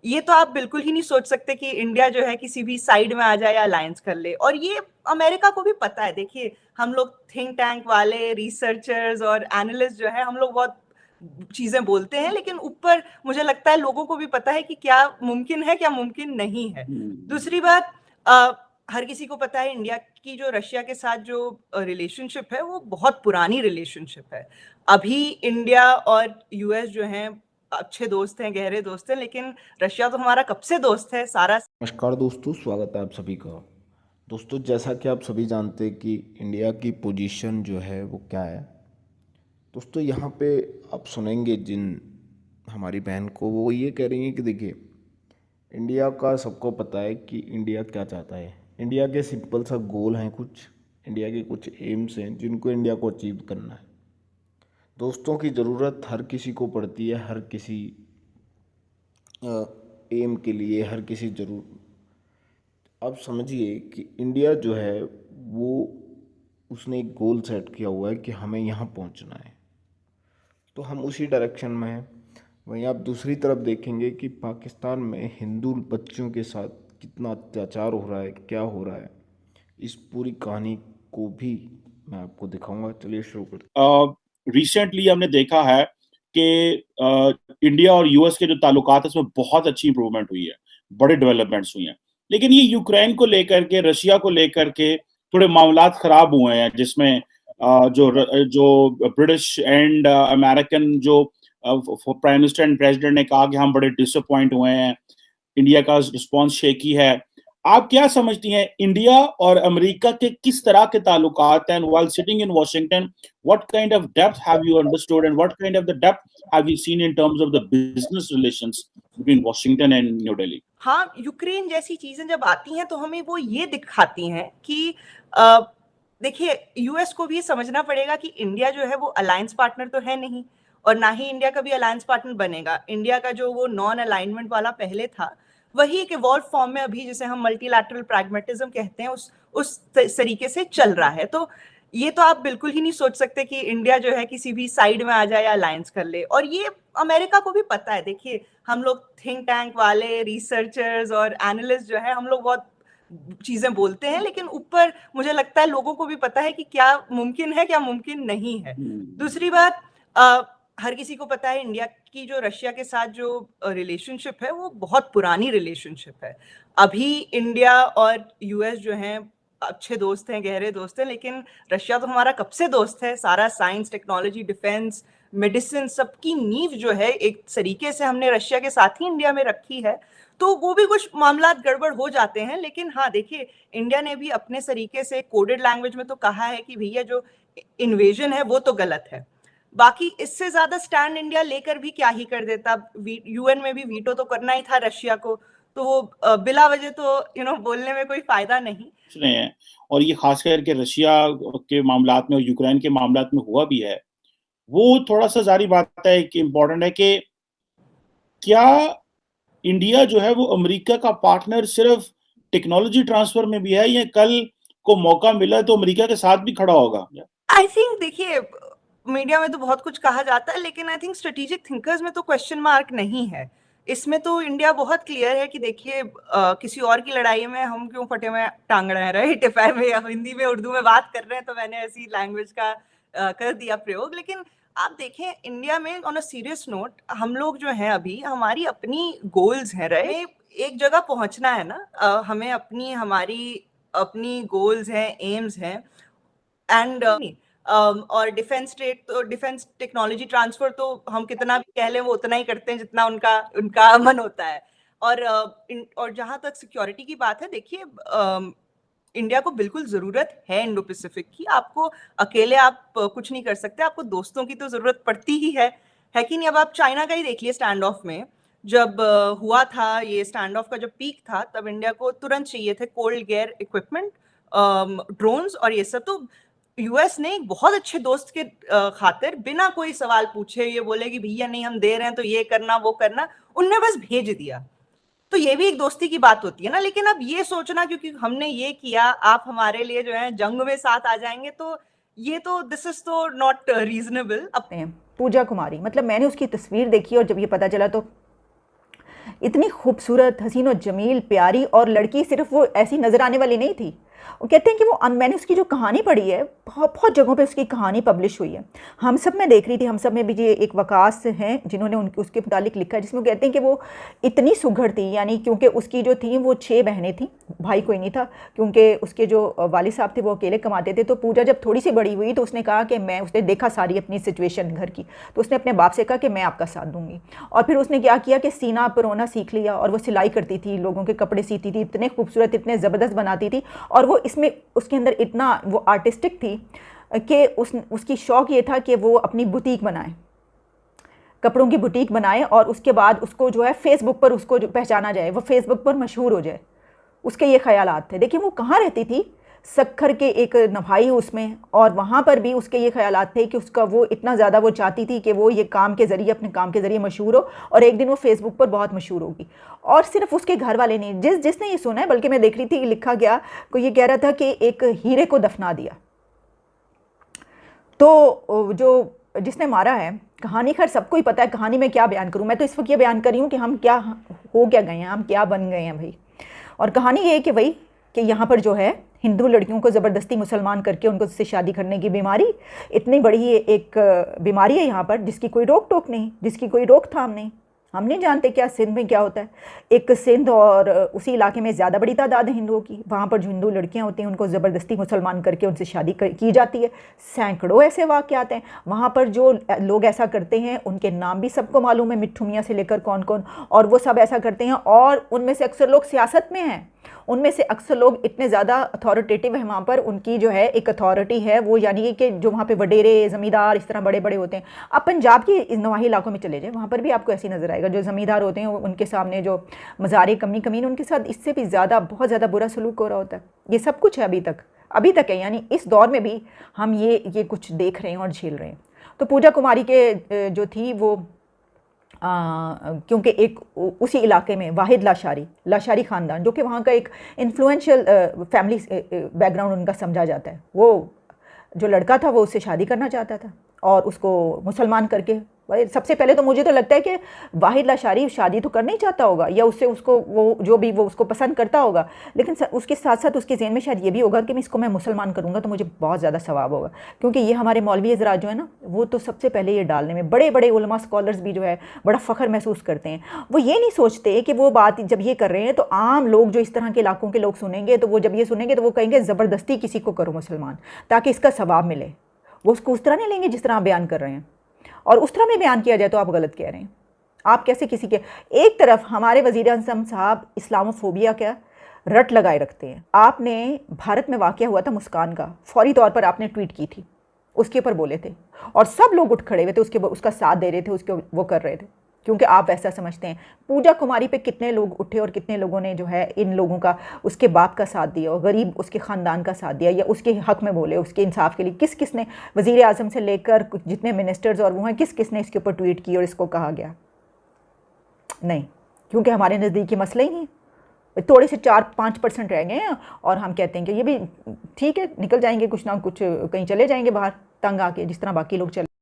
ये तो आप बिल्कुल ही नहीं सोच सकते कि इंडिया जो है किसी भी साइड में आ जाए या अलायंस कर ले। और ये अमेरिका को भी पता है। देखिए, हम लोग थिंक टैंक वाले रिसर्चर्स और एनालिस्ट जो है, हम लोग बहुत चीजें बोलते हैं, लेकिन ऊपर मुझे लगता है लोगों को भी पता है कि क्या मुमकिन है, क्या मुमकिन नहीं है। दूसरी बात, हर किसी को पता है इंडिया की जो रशिया के साथ जो रिलेशनशिप है वो बहुत पुरानी रिलेशनशिप है। अभी इंडिया और यूएस जो हैं अच्छे दोस्त हैं, गहरे दोस्त हैं, लेकिन रशिया तो हमारा कब से दोस्त है। सारा नमस्कार दोस्तों, स्वागत है आप सभी का। दोस्तों, जैसा कि आप सभी जानते हैं कि इंडिया की पोजीशन जो है वो क्या है। दोस्तों, यहाँ पे आप सुनेंगे जिन हमारी बहन को, वो ये कह रही हैं कि देखिए, इंडिया का सबको पता है कि इंडिया क्या चाहता है। इंडिया के सिंपल सा गोल हैं, कुछ इंडिया के कुछ एम्स हैं जिनको इंडिया को अचीव करना है। दोस्तों की ज़रूरत हर किसी को पड़ती है, हर किसी एम के लिए, हर किसी जरूर। आप समझिए कि इंडिया जो है वो उसने एक गोल सेट किया हुआ है कि हमें यहाँ पहुँचना है, तो हम उसी डायरेक्शन में हैं। वहीं आप दूसरी तरफ देखेंगे कि पाकिस्तान में हिंदू बच्चों के साथ कितना अत्याचार हो रहा है, क्या हो रहा है, इस पूरी कहानी को भी मैं आपको दिखाऊंगा। चलिए शुरू करते। रिसेंटली हमने देखा है कि इंडिया और यूएस के जो ताल्लुकात है उसमें बहुत अच्छी इंप्रूवमेंट हुई है, बड़े डेवलपमेंट्स हुई हैं। लेकिन ये यूक्रेन को लेकर के, रशिया को लेकर के थोड़े मामलात खराब हुए हैं, जिसमें जो ब्रिटिश एंड अमेरिकन जो प्राइम मिनिस्टर एंड प्रेसिडेंट ने कहा कि हम बड़े डिसअपॉइंट हुए हैं, इंडिया का रिस्पॉन्स शेकी है। आप क्या समझती हैं, इंडिया और अमेरिका के किस तरह के ताल्लुकात हैं? While sitting in Washington, what kind of depth have you understood and what kind of the depth have you seen in terms of the business relations between Washington and New Delhi? हाँ, Ukraine जैसी चीजें जब आती हैं तो हमें वो ये दिखाती हैं कि अ, देखिए, यूएस को भी समझना पड़ेगा कि इंडिया जो है वो अलायंस पार्टनर तो है नहीं, और ना ही इंडिया कभी अलायंस पार्टनर बनेगा। इंडिया का जो वो नॉन अलाइनमेंट वाला पहले था, वही एक इवॉल्व फॉर्म में अभी, जिसे हम मल्टीलैटरल प्रैग्मेटिज्म कहते हैं, उस तरीके से चल रहा है। तो ये तो आप बिल्कुल ही नहीं सोच सकते कि इंडिया जो है किसी भी साइड में आ जाए या अलायंस कर ले। और ये अमेरिका को भी पता है। देखिए, हम लोग थिंक टैंक वाले रिसर्चर्स और एनालिस्ट जो है, हम लोग बहुत चीजें बोलते हैं, लेकिन ऊपर मुझे लगता है लोगों को भी पता है कि क्या मुमकिन है, क्या मुमकिन नहीं है। दूसरी बात, हर किसी को पता है इंडिया की जो रशिया के साथ जो रिलेशनशिप है वो बहुत पुरानी रिलेशनशिप है। अभी इंडिया और यूएस जो हैं अच्छे दोस्त हैं, गहरे दोस्त हैं, लेकिन रशिया तो हमारा कब से दोस्त है। सारा साइंस, टेक्नोलॉजी, डिफेंस, मेडिसिन, सबकी नींव जो है एक तरीके से हमने रशिया के साथ ही इंडिया में रखी है। तो वो भी कुछ मामला गड़बड़ हो जाते हैं, लेकिन हाँ देखिए, इंडिया ने भी अपने तरीके से कोडेड लैंग्वेज में तो कहा है कि भैया जो इन्वेजन है वो तो गलत है। बाकी इससे ज्यादा स्टैंड इंडिया लेकर भी क्या ही कर देता। यूएन में भी वीटो तो करना ही था रशिया को। तो वो बिला वजह तो बोलने में कोई फायदा नहीं। रहे हैं, और ये खास करके रशिया के मामलात में और यूक्रेन के मामलात में हुआ भी है। वो थोड़ा सा जारी बात है कि इम्पोर्टेंट है कि क्या इंडिया जो है वो अमेरिका का पार्टनर सिर्फ टेक्नोलॉजी ट्रांसफर में भी है, या कल को मौका मिला तो अमेरिका के साथ भी खड़ा होगा? आई थिंक, देखिए, मीडिया में तो बहुत कुछ कहा जाता है, लेकिन आई थिंक स्ट्रेटेजिक थिंकर्स में तो क्वेश्चन मार्क नहीं है। इसमें तो इंडिया बहुत क्लियर है कि देखिए, किसी और की लड़ाई में हम क्यों फटे में टांग रहे हैं, राइट। इफ में या हिंदी में उर्दू में बात कर रहे हैं तो मैंने ऐसी लैंग्वेज का कर दिया प्रयोग। लेकिन आप देखें, इंडिया में ऑन अ सीरियस नोट, हम लोग जो हैं अभी, हमारी अपनी गोल्स हैं, राइट। एक जगह पहुंचना है ना, हमें अपनी हमारी अपनी गोल्स हैं, एम्स हैं। एंड और डिफेंस ट्रेड तो, डिफेंस टेक्नोलॉजी ट्रांसफर तो हम कितना भी कह लें वो उतना ही करते हैं जितना उनका उनका मन होता है। और और जहां तक सिक्योरिटी की बात है, देखिए, इंडिया को बिल्कुल जरूरत है इंडो पैसिफिक की। आपको अकेले आप कुछ नहीं कर सकते, आपको दोस्तों की तो जरूरत पड़ती ही है कि नहीं। अब आप चाइना का ही देख लिए, स्टैंड ऑफ में जब हुआ था ये स्टैंड ऑफ का जब पीक था, तब इंडिया को तुरंत चाहिए थे कोल्ड गेयर इक्विपमेंट, ड्रोन्स और ये सब। तो यूएस ने एक बहुत अच्छे दोस्त के खातिर बिना कोई सवाल पूछे ये बोले कि भैया नहीं हम दे रहे हैं तो ये करना वो करना, उनने बस भेज दिया। तो ये भी एक दोस्ती की बात होती है ना। लेकिन अब ये सोचना क्योंकि हमने ये किया आप हमारे लिए जो है जंग में साथ आ जाएंगे, तो ये तो दिस इज तो नॉट रीजनेबल। पूजा कुमारी, मतलब मैंने उसकी तस्वीर देखी और जब ये पता चला तो इतनी खूबसूरत, हसीन और जमील, प्यारी, और लड़की सिर्फ वो ऐसी नज़र आने वाली नहीं थी। वो कहते हैं कि वो मैंने उसकी जो कहानी पढ़ी है, बहुत बहुत जगहों पे उसकी कहानी पब्लिश हुई है। हम सब में देख रही थी, हम सब में भी ये एक वकास हैं जिन्होंने उसके मुतालिक लिखा है, जिसमें कहते हैं कि वो इतनी सुघड़ थी, यानी क्योंकि उसकी जो थी वो 6 बहनें थी, भाई कोई नहीं था, क्योंकि उसके जो वालिद साहब थे वो अकेले कमाते थे। तो पूजा जब थोड़ी सी बड़ी हुई तो उसने कहा कि उसने देखा सारी अपनी सिचुएशन घर की, तो उसने अपने बाप से कहा कि मैं आपका साथ दूंगी। और फिर उसने क्या किया कि सीना परोना सीख लिया, और वो सिलाई करती थी, लोगों के कपड़े सीती थी, इतने खूबसूरत, इतने ज़बरदस्त बनाती थी। और वो इसमें उसके अंदर इतना वो आर्टिस्टिक थी कि उसकी शौक़ ये था कि वो अपनी बुटीक बनाए, कपड़ों की बुटीक बनाए, और उसके बाद उसको जो है फेसबुक पर उसको जो पहचाना जाए, वो फेसबुक पर मशहूर हो जाए। उसके ये ख्यालात थे। देखिए वो कहाँ रहती थी, सक्खर के एक नभाई उसमें, और वहाँ पर भी उसके ये ख्यालात थे कि उसका वो इतना ज़्यादा वो चाहती थी कि वो ये काम के ज़रिए, अपने काम के ज़रिए मशहूर हो, और एक दिन वो फेसबुक पर बहुत मशहूर होगी। और सिर्फ उसके घर वाले नहीं, जिसने ये सुना है, बल्कि मैं देख रही थी लिखा गया, कोई ये कह रहा था कि एक हीरे को दफना दिया। तो जो जिसने मारा है, कहानी खैर सबको ही पता है, कहानी में क्या बयान करूँ, मैं तो इस वक्त ये बयान कर रही हूँ कि हम क्या हो क्या गए हैं, हम क्या बन गए हैं भाई। और कहानी ये है कि भाई कि यहाँ पर जो है हिंदू लड़कियों को ज़बरदस्ती मुसलमान करके उनको से शादी करने की बीमारी, इतनी बड़ी एक बीमारी है यहाँ पर, जिसकी कोई रोक टोक नहीं, जिसकी कोई रोकथाम नहीं। हम नहीं जानते क्या सिंध में क्या होता है। एक सिंध और उसी इलाके में ज़्यादा बड़ी तादाद है हिंदुओं की, वहाँ पर जो हिंदू लड़कियाँ होती हैं उनको ज़बरदस्ती मुसलमान करके उनसे शादी की जाती है। सैकड़ों ऐसे वाक़यात हैं वहाँ पर। जो लोग ऐसा करते हैं उनके नाम भी सबको मालूम है, मिट्ठू मियाँ से लेकर कौन कौन, और वो सब ऐसा करते हैं। और उनमें से अक्सर लोग सियासत में हैं, उनमें से अक्सर लोग इतने ज़्यादा अथॉरिटेटिव हैं वहाँ पर, उनकी जो है एक अथॉरिटी है वो, यानी कि जो वहाँ पे वडेरे ज़मींदार इस तरह बड़े बड़े होते हैं। आप पंजाब की नवाही इलाकों में चले जाएँ, वहाँ पर भी आपको ऐसी नज़र आएगा, जो ज़मींदार होते हैं उनके सामने जो मज़ारे कमीन उनके साथ इससे भी ज़्यादा, बहुत ज़्यादा बुरा सलूक हो रहा होता है। ये सब कुछ है अभी तक है, यानी इस दौर में भी हम ये कुछ देख रहे हैं और झेल रहे हैं। तो पूजा कुमारी के जो थी वो क्योंकि एक उसी इलाके में वाहिद लाशारी ख़ानदान, जो कि वहाँ का एक इन्फ्लुएंशियल फैमिली बैकग्राउंड उनका समझा जाता है, वो जो लड़का था वो उससे शादी करना चाहता था और उसको मुसलमान करके। सबसे पहले तो मुझे तो लगता है कि वाहिद लाशारी शादी तो करना ही चाहता होगा, या उसको वो जो भी वो उसको पसंद करता होगा, लेकिन उसके साथ साथ उसके ज़हन में शायद ये भी होगा कि मैं इसको मुसलमान करूँगा तो मुझे बहुत ज़्यादा सवाब होगा। क्योंकि ये हमारे मौलवी हज़रात जो है ना, वो तो सबसे पहले ये डालने में, बड़े बड़े उलमा स्कॉलर्स भी जो है बड़ा फ़ख्र महसूस करते हैं। वो ये नहीं सोचते कि वो बात जब ये कर रहे हैं तो आम लोग जो इस तरह के इलाकों के लोग सुनेंगे, तो वो जब ये सुनेंगे तो वो कहेंगे ज़बरदस्ती किसी को करो मुसलमान ताकि इसका सवाब मिले। वो उसको उस तरह नहीं लेंगे जिस तरह आप बयान कर रहे हैं, और उस तरह में बयान किया जाए तो आप गलत कह रहे हैं। आप कैसे किसी के, एक तरफ हमारे वज़ीर आज़म साहब इस्लामोफोबिया का रट लगाए रखते हैं। आपने भारत में वाक़या हुआ था मुस्कान का, फौरी तौर पर आपने ट्वीट की थी, उसके ऊपर बोले थे और सब लोग उठ खड़े हुए थे, उसका साथ दे रहे थे, उसके वो कर रहे थे, क्योंकि आप वैसा समझते हैं। पूजा कुमारी पे कितने लोग उठे और कितने लोगों ने जो है इन लोगों का, उसके बाप का साथ दिया और गरीब उसके ख़ानदान का साथ दिया, या उसके हक़ में बोले, उसके इंसाफ के लिए किस ने, वज़ीर आज़म से लेकर जितने मिनिस्टर्स और वो हैं, किस ने इसके ऊपर ट्वीट की और इसको कहा गया? नहीं, क्योंकि हमारे नज़दीकी मसला ही नहीं, थोड़े से 4-5% रह गए हैं और हम कहते हैं कि ये भी ठीक है, निकल जाएंगे, कुछ ना कुछ कहीं चले जाएंगे बाहर तंग आके, जिस तरह बाकी लोग चले।